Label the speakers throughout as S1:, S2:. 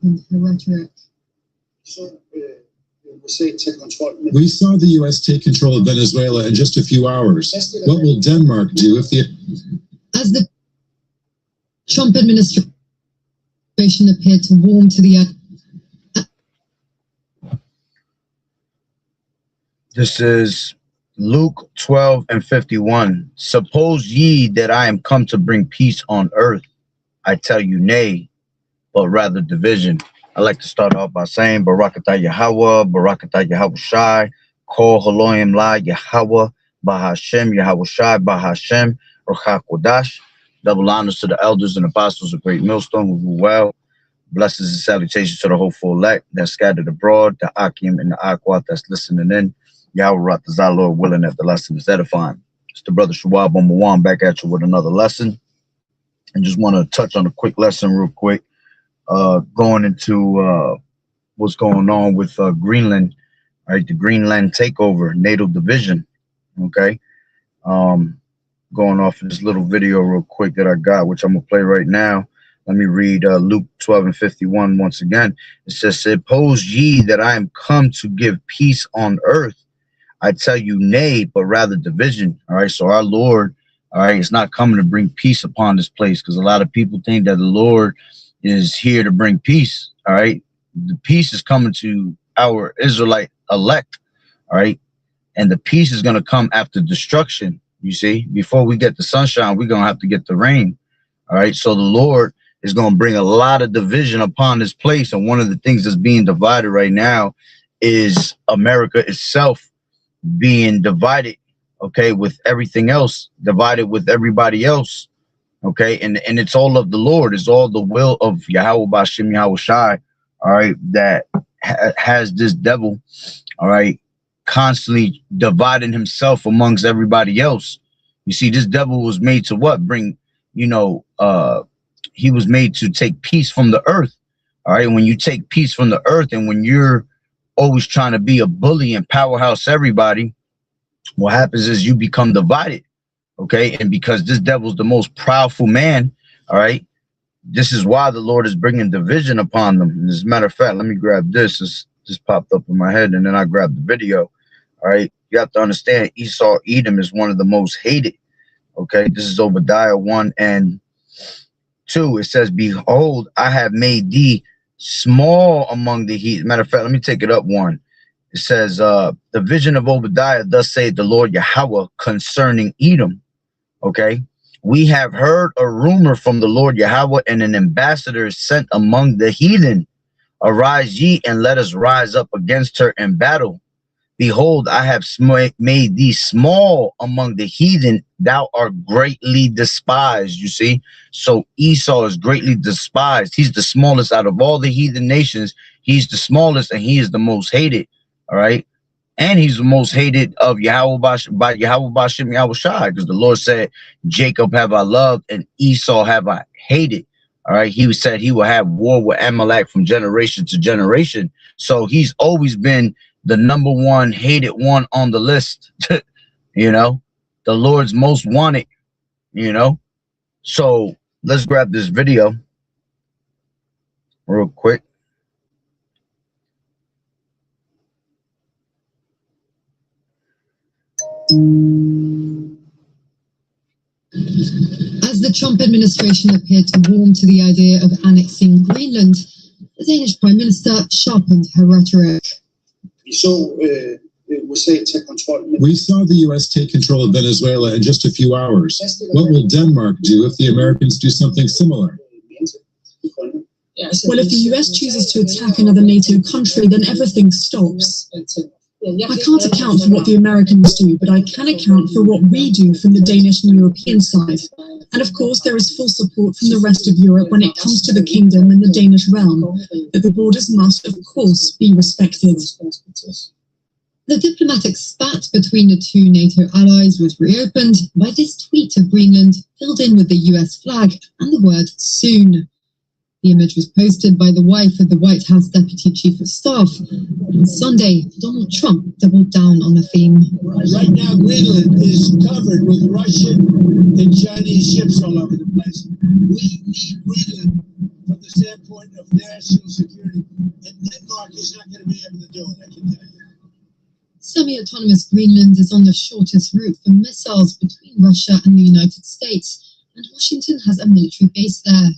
S1: sharpened her rhetoric.
S2: We saw the U.S. take control of Venezuela in just a few hours. What will Denmark do if the...
S1: As the Trump administration appeared to warm to the...
S3: This is Luke 12:51. Suppose ye that I am come to bring peace on earth? I tell you nay, but rather division. I like to start off by saying Barakatah Yahweh, Barakatah Yahweh Shai, Kol Haloyim La Yahweh, Bahashem Yahweh Shai, Bahashem, Ruach Kodash. Double honors to the elders and apostles of Great Millstone who rule well. Blessings and salutations to the hopeful elect that's scattered abroad, the Akim and the Aquat that's listening in. Yahweh Ratazah, Lord willing that the lesson is edifying. It's the brother Shawab Omawan back at you with another lesson. And just want to touch on a quick lesson real quick. Going into what's going on with Greenland, right? The Greenland takeover, Nato division, okay? Going off of this little video real quick that I got, which I'm going to play right now. Let me read Luke 12:51 once again. It says, suppose ye that I am come to give peace on earth? I tell you nay, but rather division. All right, so our Lord, all right, is not coming to bring peace upon this place, because a lot of people think that the Lord is here to bring peace. All right, the peace is coming to our Israelite elect. All right, and the peace is going to come after destruction. You see, before we get the sunshine, we're going to have to get the rain. All right, so the Lord is going to bring a lot of division upon this place. And one of the things that's being divided right now is America itself being divided, okay, with everything else, divided with everybody else, okay, and it's all of the Lord. It's all the will of Yahweh Bashem Yahweh Shai, all right, that has this devil, all right, constantly dividing himself amongst everybody else. You see, this devil was made to what? Bring, you know, he was made to take peace from the earth, all right. When you take peace from the earth, and when you're always trying to be a bully and powerhouse everybody, what happens is you become divided, okay? And because this devil's the most powerful man, all right, this is why the Lord is bringing division upon them. And as a matter of fact, let me grab this. This just popped up in my head, and then I grabbed the video. All right, you have to understand, Esau Edom is one of the most hated, okay? This is Obadiah 1 and 2. It says, behold, I have made thee small among the heathen. Matter of fact, let me take it up one. It says, the vision of Obadiah, thus saith the Lord Yahweh concerning Edom. Okay, we have heard a rumor from the Lord Yahweh, and an ambassador is sent among the heathen. Arise ye, and let us rise up against her in battle. Behold, I have made thee small among the heathen. Thou art greatly despised. You see, so Esau is greatly despised. He's the smallest out of all the heathen nations. He's the smallest, and he is the most hated. All right, and he's the most hated of Yahweh by Yahweh Bashem Yahweh Shai, because the Lord said, Jacob have I loved, and Esau have I hated. All right, he said he will have war with Amalek from generation to generation. So he's always been the #1 hated one on the list. You know, the Lord's most wanted, you know. So let's grab this video real quick.
S1: As the Trump administration appeared to warm to the idea of annexing Greenland, the Danish Prime Minister sharpened her rhetoric.
S2: We saw the U.S. take control of Venezuela in just a few hours. What will Denmark do if the Americans do something similar?
S4: Well, if the US chooses to attack another NATO country, then everything stops. I can't account for what the Americans do, but I can account for what we do from the Danish and European side. And of course, there is full support from the rest of Europe when it comes to the kingdom and the Danish realm, that the borders must, of course, be respected.
S1: The diplomatic spat between the two NATO allies was reopened by this tweet of Greenland filled in with the US flag and the word soon. The image was posted by the wife of the White House Deputy Chief of Staff. On Sunday, Donald Trump doubled down on the theme.
S5: Right now, Greenland is covered with Russian and Chinese ships all over the place. We need Greenland for the standpoint of national security, and Denmark is not going to be able to do it, I can tell you.
S1: Semi-autonomous Greenland is on the shortest route for missiles between Russia and the United States, and Washington has a military base there.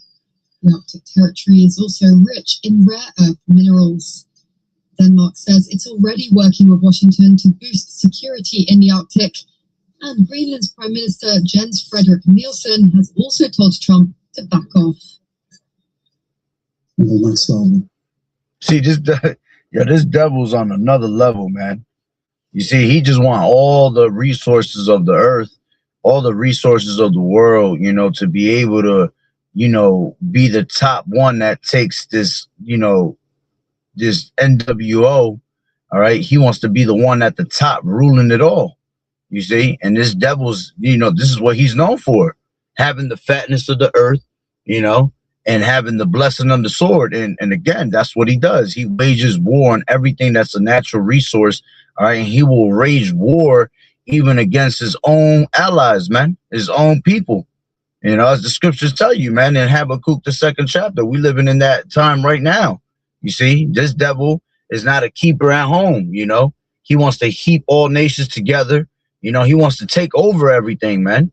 S1: The Arctic territory is also rich in rare earth minerals. Denmark says it's already working with Washington to boost security in the Arctic, and Greenland's Prime Minister Jens Frederik Nielsen has also told Trump to back off.
S3: See, this devil's on another level, man. You see, he just want all the resources of the earth, all the resources of the world, you know, to be able to, you know, be the top one that takes this, you know, this NWO. All right. He wants to be the one at the top ruling it all, you see. And this devil's, you know, this is what he's known for, having the fatness of the earth, you know, and having the blessing of the sword. And again, that's what he does. He wages war on everything that's a natural resource. All right. And he will wage war even against his own allies, man, his own people. You know, as the scriptures tell you, man, in Habakkuk, the 2nd chapter, we living in that time right now. You see, this devil is not a keeper at home. You know, he wants to heap all nations together. You know, he wants to take over everything, man.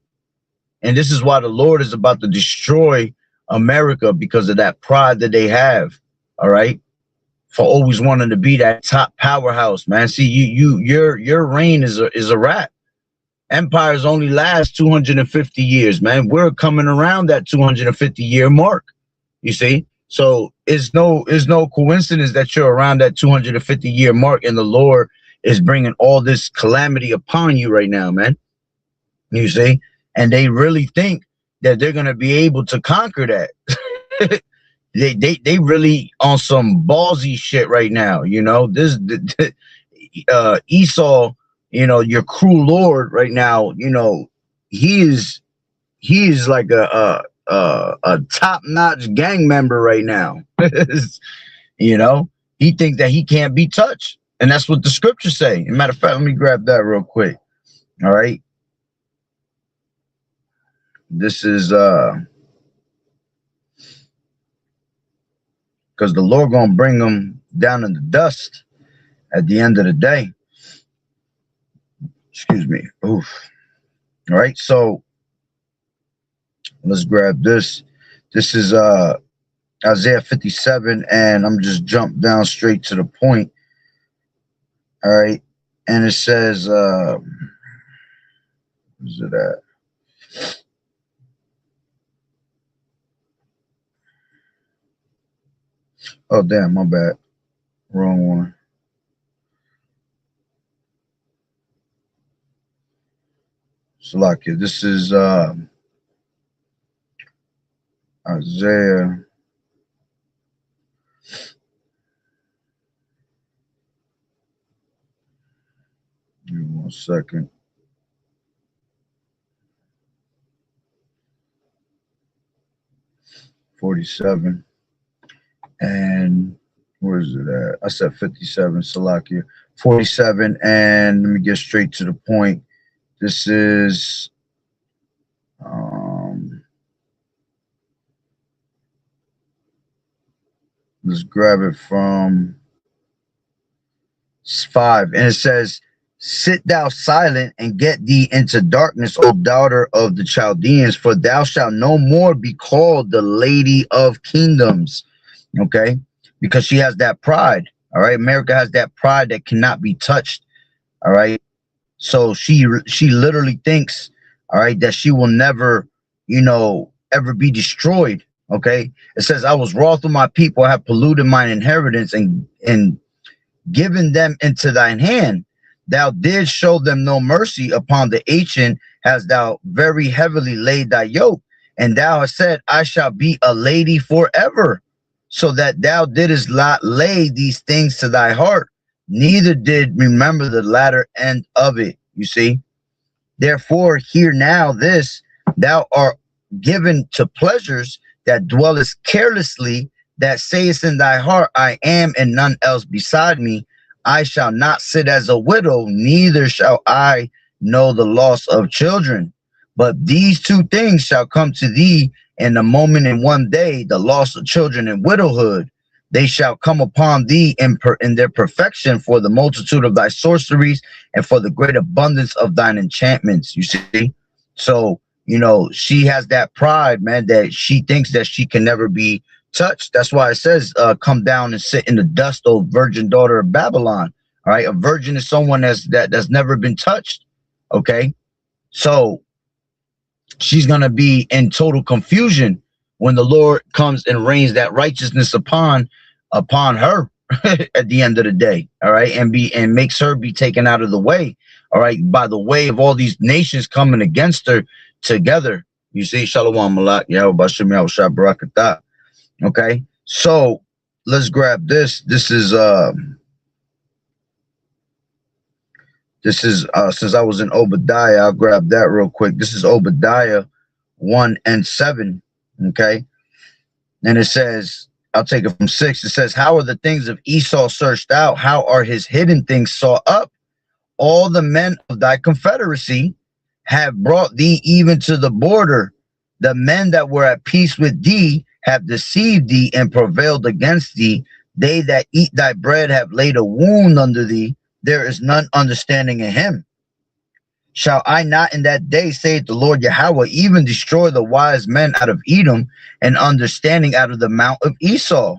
S3: And this is why the Lord is about to destroy America, because of that pride that they have. All right. For always wanting to be that top powerhouse, man. See, your reign is a wrap. Empires only last 250 years, man. We're coming around that 250-year mark. You see, so it's no coincidence that you're around that 250-year mark, and the Lord is bringing all this calamity upon you right now, man. You see, and they really think that they're gonna be able to conquer that. They really on some ballsy shit right now, you know. This Esau, you know, your cruel lord right now, you know, he is like a top-notch gang member right now. You know, he thinks that he can't be touched, and that's what the scriptures say. As a matter of fact, let me grab that real quick. All right, this is because the Lord gonna bring them down in the dust at the end of the day. Excuse me. Oof. All right, so let's grab this. This is Isaiah 57, and I'm just jump down straight to the point. All right, and it says, where's it at? Oh, damn, my bad. Wrong one. Salakia. This is Isaiah. Give me 1 second. $47. And where's it at? I said 57, Salakia. 47, and let me get straight to the point. This is let's grab it from 5, and it says, "Sit thou silent and get thee into darkness, O daughter of the Chaldeans, for thou shalt no more be called the lady of kingdoms." Okay, because she has that pride. All right, America has that pride that cannot be touched. All right, so she literally thinks, all right, that she will never, you know, ever be destroyed. Okay, it says, "I was wroth with my people, I have polluted mine inheritance and given them into thine hand. Thou didst show them no mercy, upon the ancient hast thou very heavily laid thy yoke, and thou hast said, I shall be a lady forever, so that thou didst not lay these things to thy heart, neither did remember the latter end of it." You see, therefore hear now this, thou art given to pleasures that dwellest carelessly, that sayest in thy heart, I am and none else beside me. I shall not sit as a widow, neither shall I know the loss of children. But these two things shall come to thee, In a moment, in one day, the loss of children and widowhood, they shall come upon thee in their perfection, for the multitude of thy sorceries and for the great abundance of thine enchantments. You see? So, you know, she has that pride, man, that she thinks that she can never be touched. That's why it says, come down and sit in the dust, O virgin daughter of Babylon. All right. A virgin is someone that's never been touched. Okay. So she's going to be in total confusion when the Lord comes and rains that righteousness upon her at the end of the day. All right. And makes her be taken out of the way. All right. By the way of all these nations coming against her together. You see, Shalom Malak, Yahweh Bashem Yahweh Shah Barakatah. Okay. So let's grab this. This is since I was in Obadiah, I'll grab that real quick. This is Obadiah 1 and 7. Okay. And it says, I'll take it from 6. It says, how are the things of Esau searched out? How are his hidden things sought up? All the men of thy confederacy have brought thee even to the border. The men that were at peace with thee have deceived thee and prevailed against thee. They that eat thy bread have laid a wound under thee. There is none understanding in him. Shall I not in that day, saith the Lord Yahweh, even destroy the wise men out of Edom and understanding out of the mount of Esau?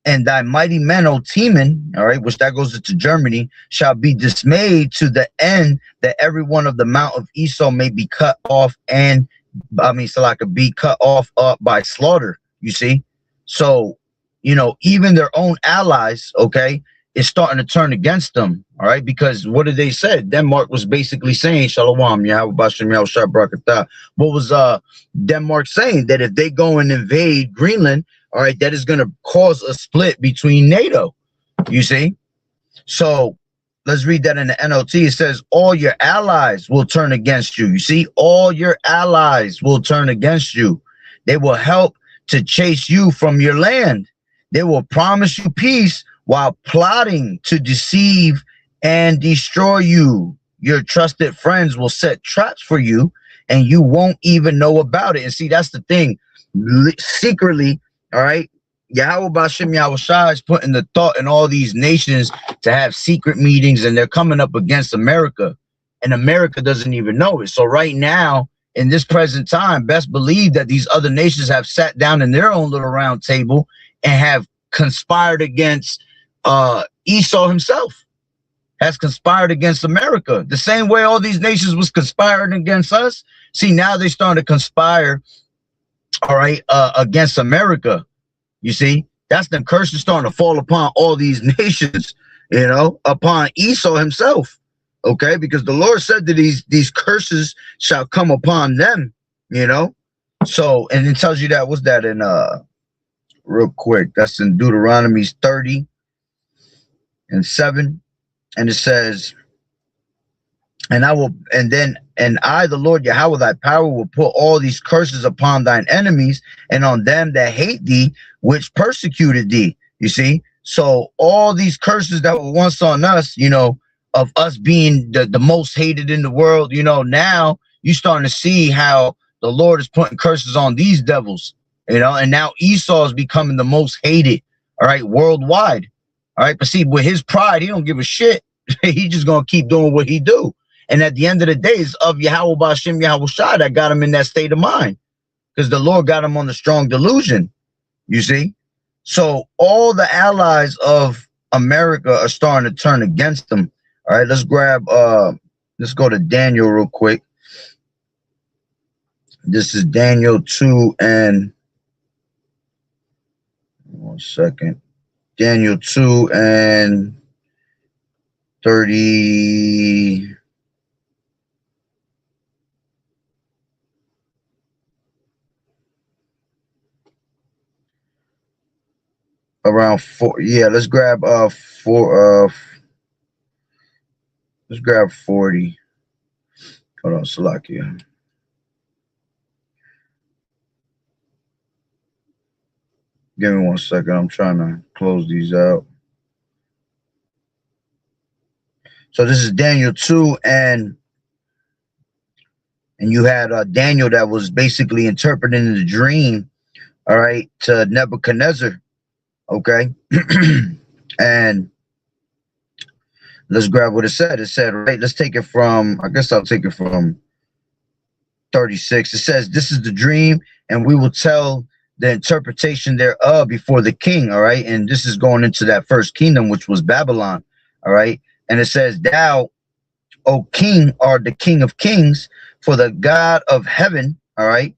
S3: And thy mighty men, O Teman, all right, which that goes into Germany, shall be dismayed to the end that every one of the mount of Esau may be cut off, and be cut off by slaughter. You see? So, you know, even their own allies, okay, is starting to turn against them. All right, because what did they say? Denmark was basically saying, Shalom, Yahweh Bashem Yahweh Shah Barakatah. What was Denmark saying? That if they go and invade Greenland, all right, that is going to cause a split between NATO. You see? So let's read that in the NLT. It says, all your allies will turn against you. You see? All your allies will turn against you. They will help to chase you from your land. They will promise you peace while plotting to deceive and destroy you. Your trusted friends will set traps for you, and you won't even know about it. And see, that's the thing. Secretly, all right, Yahweh Bashem Yahweh Shah is putting the thought in all these nations to have secret meetings, and they're coming up against America, and America doesn't even know it. So right now, in this present time, best believe that these other nations have sat down in their own little round table and have conspired against Esau himself, has conspired against America. The same way all these nations was conspiring against us. See, now they starting to conspire, all right, against America. You see, that's the curses starting to fall upon all these nations, you know, upon Esau himself. Okay, because the Lord said that these curses shall come upon them, you know. So, and it tells you that, what's that in real quick? That's in Deuteronomy 30 and 7. And it says, and I, the Lord Yahweh, thy power, will put all these curses upon thine enemies and on them that hate thee, which persecuted thee. You see? So all these curses that were once on us, you know, of us being the most hated in the world, you know, now you're starting to see how the Lord is putting curses on these devils, you know, and now Esau is becoming the most hated, all right, worldwide. All right, but see, with his pride, he don't give a shit. He just gonna keep doing what he do. And at the end of the day, it's of Yahweh Bashem Yahweh Shah that got him in that state of mind, because the Lord got him on the strong delusion. You see? So all the allies of America are starting to turn against them. All right, let's grab let's go to Daniel real quick. This is Daniel 2 and 1 second. Daniel 2 and 30. Around 4. Yeah, let's grab 4. Let's grab 40. Hold on, Salakia. Give me 1 second. I'm trying to close these out. So this is Daniel 2 and and you had Daniel that was basically interpreting the dream, all right, to Nebuchadnezzar, okay? And let's grab what it said. It said, right, let's take it from, I guess I'll take it from 36. It says, this is the dream, and we will tell the interpretation thereof before the king, all right? And this is going into that first kingdom, which was Babylon, all right? And it says, thou, O king, art the king of kings, for the God of heaven, all right,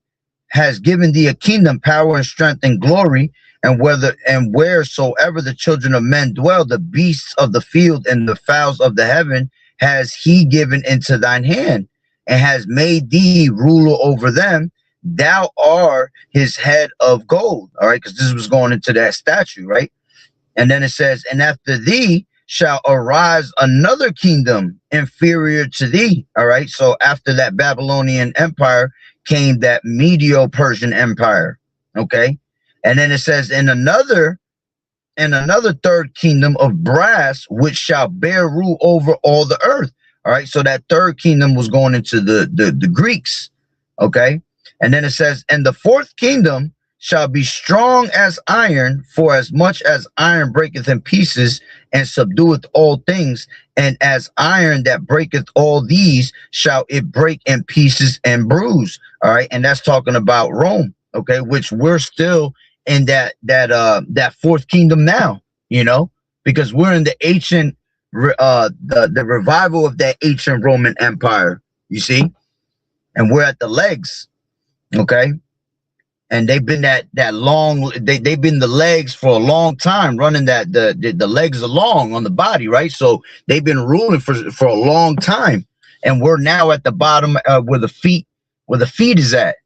S3: has given thee a kingdom, power, and strength, and glory, and wheresoever the children of men dwell, the beasts of the field and the fowls of the heaven has he given into thine hand, and has made thee ruler over them. Thou art his head of gold. All right, because this was going into that statue, right? And then it says, and after thee shall arise another kingdom inferior to thee. All right, so after that Babylonian empire came that Medo-Persian empire. Okay. And then it says, in another third kingdom of brass, which shall bear rule over all the earth. All right. So that third kingdom was going into the Greeks. Okay. And then it says, and the fourth kingdom shall be strong as iron, for as much as iron breaketh in pieces and subdueth all things, and as iron that breaketh all these shall it break in pieces and bruise. All right. And that's talking about Rome. Okay. Which we're still in that fourth kingdom now, you know, because we're in the ancient the revival of that ancient Roman Empire, you see, and we're at the legs, okay, and they've been that long, they've been the legs for a long time, running that the legs along on the body, right? So they've been ruling for a long time, and we're now at the bottom where the feet is at,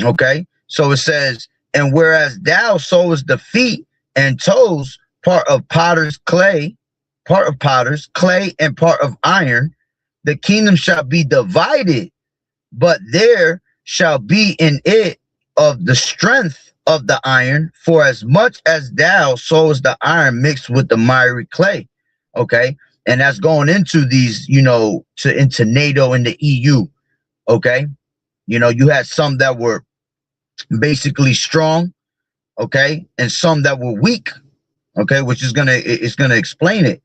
S3: okay. So it says, and whereas thou sowest the feet and toes, part of potter's clay, and part of iron, the kingdom shall be divided, but there shall be in it of the strength of the iron, for as much as thou sowest the iron mixed with the miry clay. Okay. And that's going into these, you know, into NATO and the EU. Okay. You know, you had some that were basically strong, okay, and some that were weak, okay, which is gonna explain it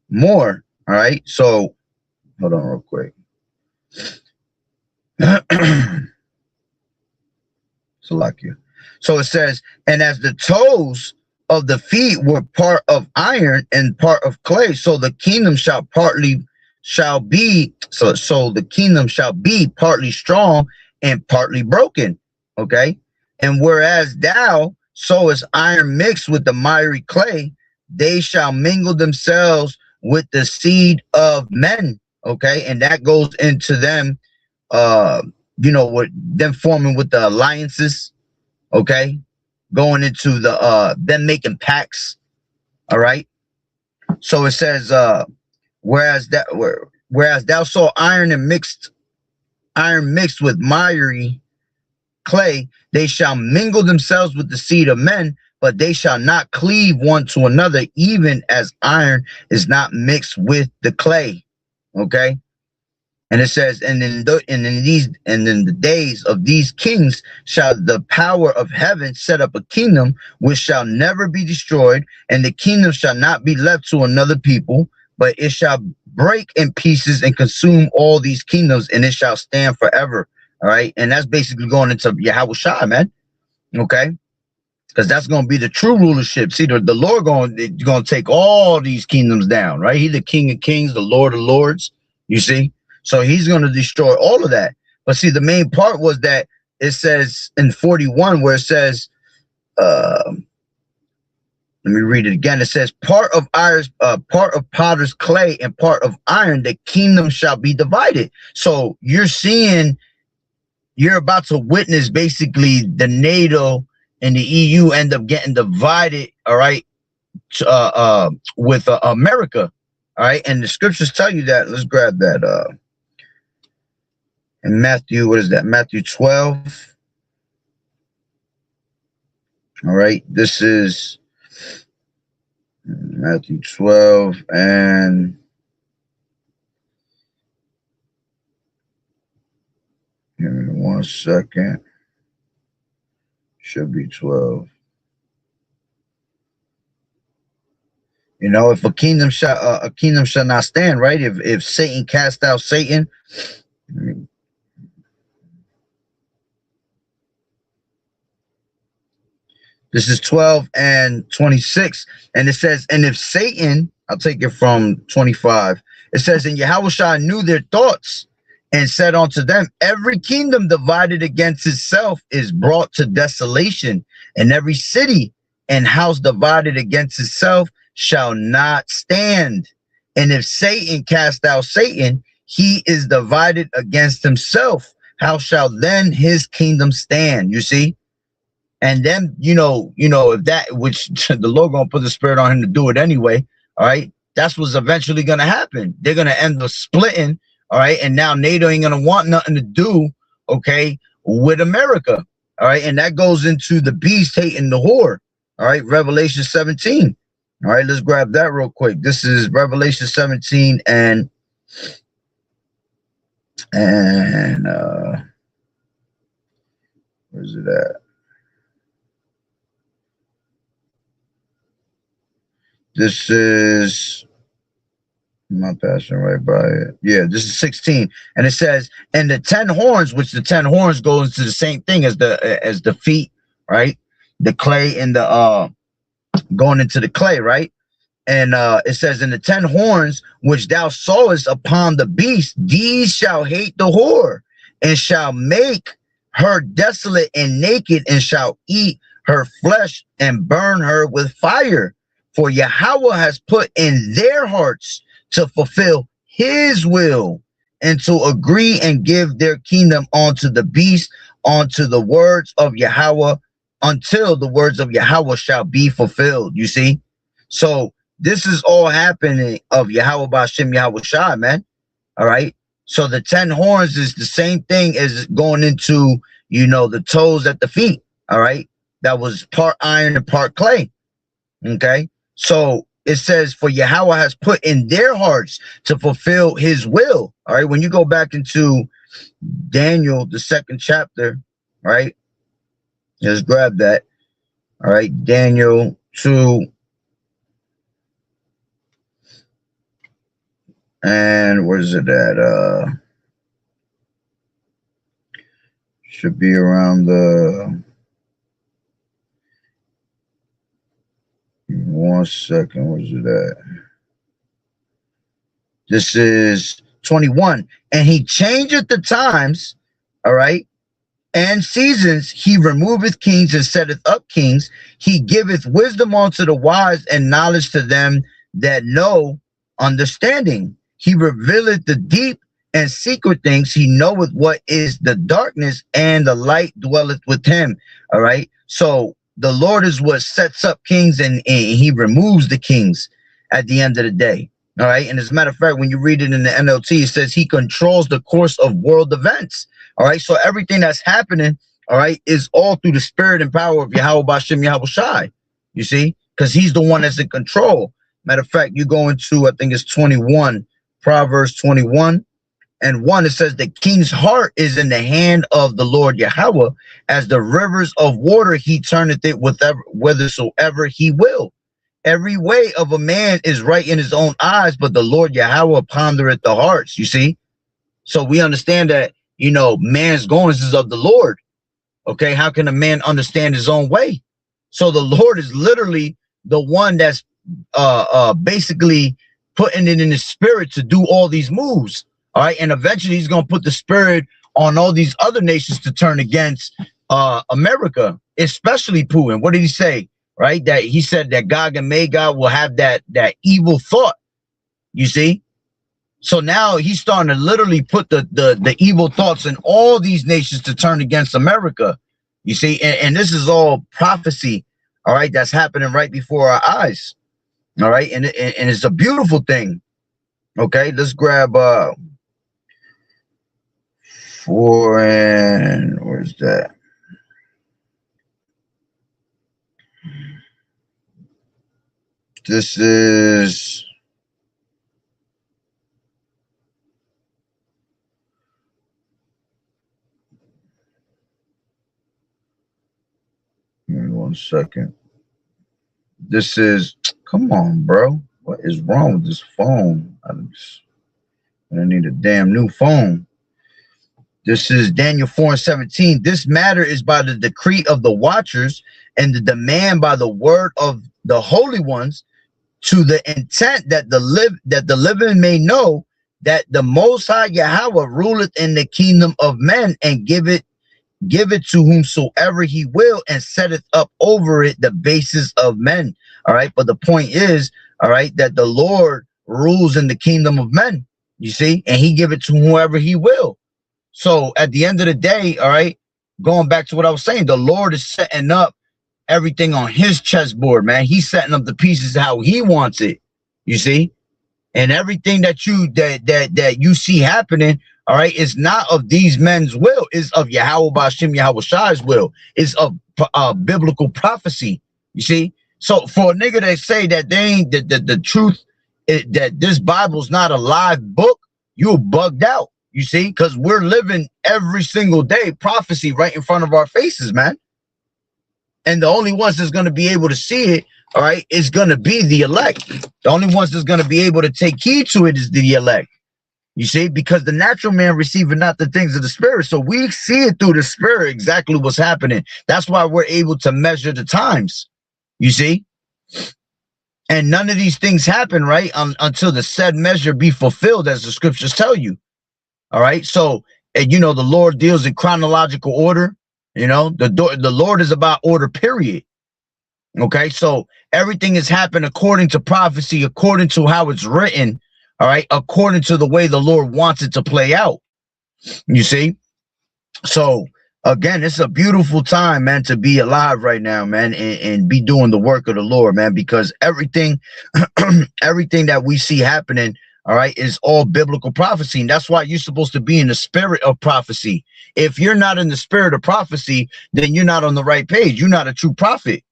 S3: more. All right, so hold on real quick. Salakia. So it says, and as the toes of the feet were part of iron and part of clay, so the kingdom shall be partly strong and partly broken. Okay. And whereas thou sowest iron mixed with the miry clay, they shall mingle themselves with the seed of men. Okay. And that goes into them, you know, what them forming with the alliances. Okay. Going into the them making pacts. All right. So it says, whereas thou saw iron mixed with miry clay, they shall mingle themselves with the seed of men, but they shall not cleave one to another, even as iron is not mixed with the clay. Okay. And it says, and in the days of these kings shall the power of heaven set up a kingdom which shall never be destroyed, and the kingdom shall not be left to another people, but it shall break in pieces and consume all these kingdoms, and it shall stand forever. All right. And that's basically going into Yahweh Shai, man. Okay. Because that's going to be the true rulership. See, the Lord going to take all these kingdoms down, right? He's the King of Kings, the Lord of Lords, you see? So he's going to destroy all of that. But see, the main part was that it says in 41 where it says, let me read it again. It says, part of potter's clay and part of iron, the kingdom shall be divided. So you're about to witness basically the NATO and the EU end up getting divided, all right, with America, all right? And the scriptures tell you that. Let's grab that. In Matthew, what is that? Matthew 12. All right, this is Matthew 12 and here, 1 second. Should be 12. You know, if a kingdom shall not stand, right? If Satan cast out Satan, this is 12 and 26, and it says, and if Satan, I'll take it from 25. It says, and Yahushua knew their thoughts and said unto them, every kingdom divided against itself is brought to desolation, and every city and house divided against itself shall not stand. And if Satan cast out Satan, he is divided against himself. How shall then his kingdom stand? You see? And then, you know, if that, which the Lord gonna put the spirit on him to do it anyway, all right? That's what's eventually gonna happen. They're gonna end up splitting, all right? And now NATO ain't gonna want nothing to do, okay, with America, all right? And that goes into the beast hating the whore, all right? Revelation 17. All right, let's grab that real quick. This is Revelation 17 and where's it at? This is, I'm not passing right by it. Yeah, this is 16. And it says, and the 10 horns, which the 10 horns goes into the same thing as the feet, right? The clay and the going into the clay, right? And it says, in the 10 horns which thou sawest upon the beast, these shall hate the whore, and shall make her desolate and naked, and shall eat her flesh and burn her with fire. For Yahweh has put in their hearts to fulfill his will, and to agree and give their kingdom unto the beast, unto the words of Yahweh, until the words of Yahweh shall be fulfilled. You see? So this is all happening of Yahweh B'Shem Yahweh Shai, man. All right. So the 10 horns is the same thing as going into, you know, the toes at the feet. All right. That was part iron and part clay. Okay. So it says, for Yahweh has put in their hearts to fulfill his will. All right. When you go back into Daniel, the 2nd chapter, right? Just grab that. All right. Daniel 2. And where's it at? Should be around the 1 second. Where's it at? This is 21. And he changeth the times, all right, and seasons. He removeth kings and setteth up kings. He giveth wisdom unto the wise, and knowledge to them that know understanding. He revealeth the deep and secret things. He knoweth what is the darkness, and the light dwelleth with him. All right. So the Lord is what sets up kings, and he removes the kings at the end of the day. All right. And as a matter of fact, when you read it in the NLT, it says he controls the course of world events. All right. So everything that's happening, all right, is all through the spirit and power of Yahweh B'Shem Yahweh Shai. You see, because he's the one that's in control. Matter of fact, you go into, I think it's 21, Proverbs 21 and 1. It says the king's heart is in the hand of the Lord Yahweh, as the rivers of water he turneth it whithersoever he will. Every way of a man is right in his own eyes, but the Lord Yahweh pondereth the hearts. You see? So we understand that, you know, man's goings is of the Lord. Okay, how can a man understand his own way? So the Lord is literally the one that's basically putting it in his spirit to do all these moves. All right, and eventually he's going to put the spirit on all these other nations to turn against America, especially Putin. What did he say? Right, that he said that Gog and Magog will have that evil thought. You see? So now he's starting to literally put the evil thoughts in all these nations to turn against America. You see, and this is all prophecy. All right, that's happening right before our eyes. All right, and it's a beautiful thing. Okay, let's grab 4 and where's that? This is Give me 1 second. This is, come on, bro. What is wrong with this phone? I need a damn new phone. This is Daniel 4:17. This matter is by the decree of the watchers and the demand by the word of the holy ones, to the intent that the living may know that the Most High Yahweh ruleth in the kingdom of men, and give it to whomsoever he will, and setteth up over it the basis of men. All right, but the point is, all right, that the Lord rules in the kingdom of men, you see, and he give it to whoever he will. So at the end of the day, all right, going back to what I was saying, the Lord is setting up everything on his chessboard, man. He's setting up the pieces how he wants it, you see, and everything that you see happening, all right, is not of these men's will, is of Yahweh Ba'ashem Yahweh Shai's will, is of biblical prophecy, you see. So for a nigga that say that they ain't the truth, that this Bible's not a live book, you're bugged out. You see, because we're living every single day prophecy right in front of our faces, man. And the only ones that's going to be able to see it, all right, is going to be the elect. The only ones that's going to be able to take heed to it is the elect. You see, because the natural man receiving not the things of the spirit. So we see it through the spirit exactly what's happening. That's why we're able to measure the times. You see? And none of these things happen, right, until the said measure be fulfilled, as the scriptures tell you. All right, so you know the Lord deals in chronological order. You know the Lord is about order, period. Okay, so everything has happened according to prophecy, according to how it's written. All right, according to the way the Lord wants it to play out. You see, so again, it's a beautiful time, man, to be alive right now, man, and be doing the work of the Lord, man, because everything, everything that we see happening, all right, is all biblical prophecy. And that's why you're supposed to be in the spirit of prophecy. If you're not in the spirit of prophecy, then you're not on the right page. You're not a true prophet,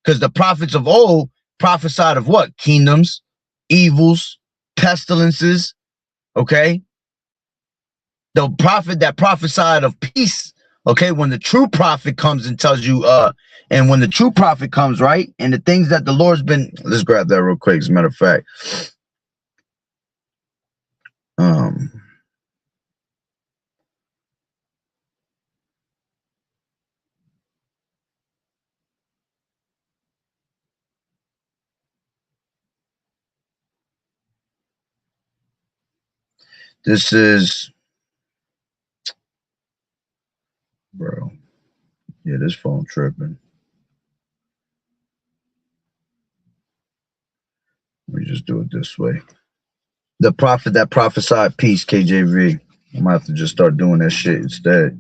S3: because the prophets of old prophesied of what? Kingdoms, evils, pestilences. Okay. The prophet that prophesied of peace. Okay. When the true prophet comes and tells you, and when the true prophet comes, right, and the things that the Lord's been, let's grab that real quick, as a matter of fact. This is, bro, yeah, this phone tripping. Let me just do it this way. The prophet that prophesied peace, KJV. I might have to just start doing that shit instead.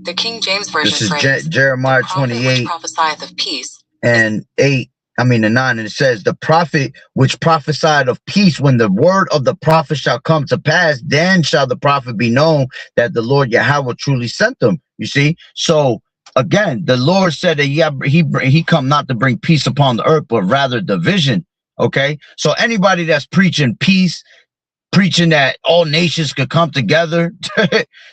S6: The King James Version.
S3: This is Jeremiah 28
S6: prophesieth of peace
S3: and 8. I mean the 9, and it says, the prophet which prophesied of peace, when the word of the prophet shall come to pass, then shall the prophet be known that the Lord Yahweh truly sent them. You see? So again, the Lord said that he come not to bring peace upon the earth, but rather division. Okay, so anybody that's preaching peace, preaching that all nations could come together,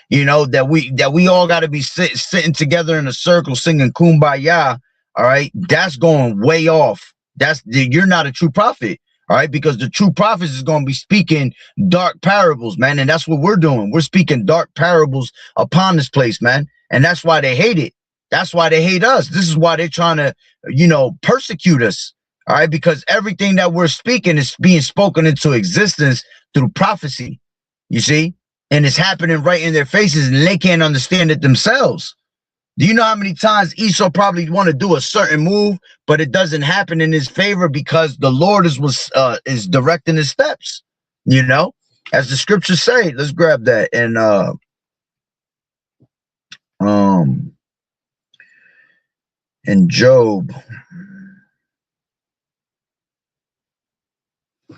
S3: you know, that we all got to be sitting together in a circle singing kumbaya. All right, that's going way off. You're not a true prophet. All right, because the true prophet is going to be speaking dark parables, man, and that's what we're doing. We're speaking dark parables upon this place, man, and that's why they hate it. That's why they hate us. This is why they're trying to, you know, persecute us. All right, because everything that we're speaking is being spoken into existence through prophecy, you see, and it's happening right in their faces, and they can't understand it themselves. Do you know how many times Esau probably want to do a certain move, but it doesn't happen in his favor because the Lord is directing his steps, you know, as the scriptures say. Let's grab that. And in Job,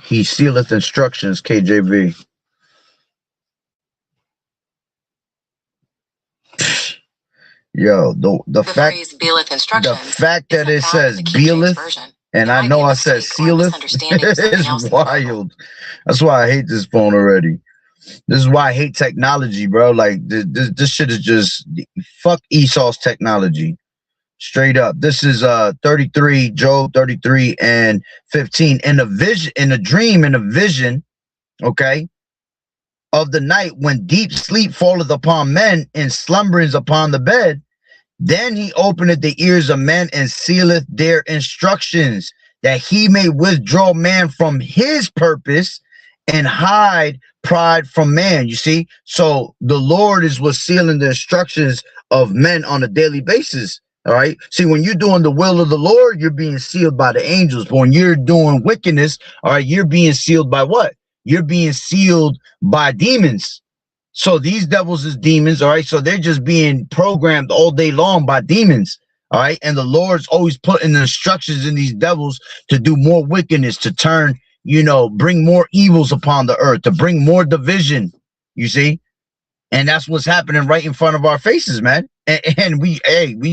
S3: he sealeth instructions, KJV. Yo, the fact that it says beeleth, and I know I said sealeth, is wild. That's why I hate this phone already. This is why I hate technology, bro. Like this shit is just fuck Esau's technology. Straight up. This is 33, Job 33 and 15. In a vision, in a dream, in a vision, okay, of the night, when deep sleep falleth upon men and slumberings upon the bed, then he openeth the ears of men and sealeth their instructions, that he may withdraw man from his purpose and hide pride from man. You see, so the Lord is what's sealing the instructions of men on a daily basis. All right. See, when you're doing the will of the Lord, you're being sealed by the angels. But when you're doing wickedness, all right, you're being sealed by what? You're being sealed by demons. So these devils is demons. All right. So they're just being programmed all day long by demons. All right. And the Lord's always putting the instructions in these devils to do more wickedness, to turn, you know, bring more evils upon the earth, to bring more division. You see? And that's what's happening right in front of our faces, man. And we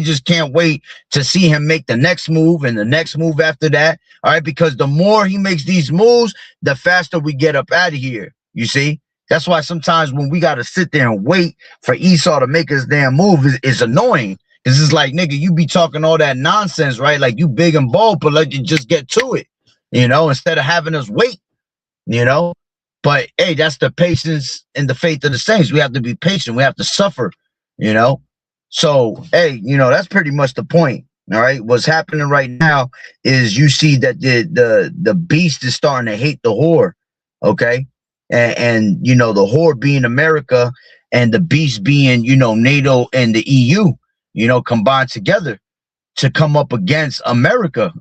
S3: just can't wait to see him make the next move and the next move after that. All right, because the more he makes these moves, the faster we get up out of here. You see, that's why sometimes when we got to sit there and wait for Esau to make his damn move is annoying. Because it's like, nigga, you be talking all that nonsense, right? Like you big and bold, but let you just get to it, you know, instead of having us wait, you know. But hey, that's the patience and the faith of the saints. We have to be patient. We have to suffer, you know. So, hey, you know, that's pretty much the point. All right. What's happening right now is you see that the beast is starting to hate the whore. OK, and you know, the whore being America and the beast being, you know, NATO and the EU, you know, combined together to come up against America,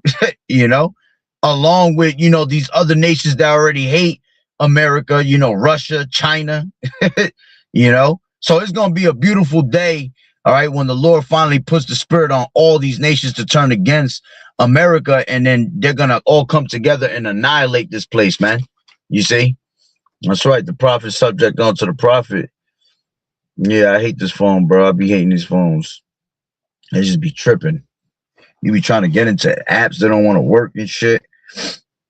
S3: you know, along with, you know, these other nations that already hate America, you know, Russia, China, you know. So it's going to be a beautiful day, all right, when the Lord finally puts the spirit on all these nations to turn against America, and then they're going to all come together and annihilate this place, man. You see? That's right. The prophet subject onto the prophet. Yeah, I hate this phone, bro. I be hating these phones. They just be tripping. You be trying to get into apps that don't want to work and shit.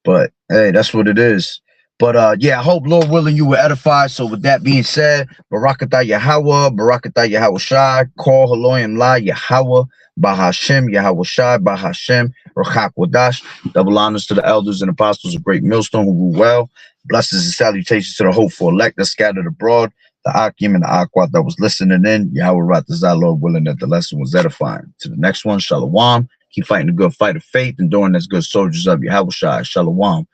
S3: But, hey, that's what it is. But yeah, I hope, Lord willing, you were edified. So with that being said, Barakatah Yahweh, Barakatah Yahweh Shai, Call Haloyim La Yahweh, Bahashem, Yahweh Shai, Bahashem, Rachak Wadash. Double honors to the elders and apostles of Great Millstone who rule well. Blessings and salutations to the hopeful elect that scattered abroad, the Akim and the Aquat that was listening in. Yahweh Ratazah, Lord willing, that the lesson was edifying. To the next one, Shalom. Keep fighting the good fight of faith, enduring as good soldiers of Yahweh Shai. Shalom.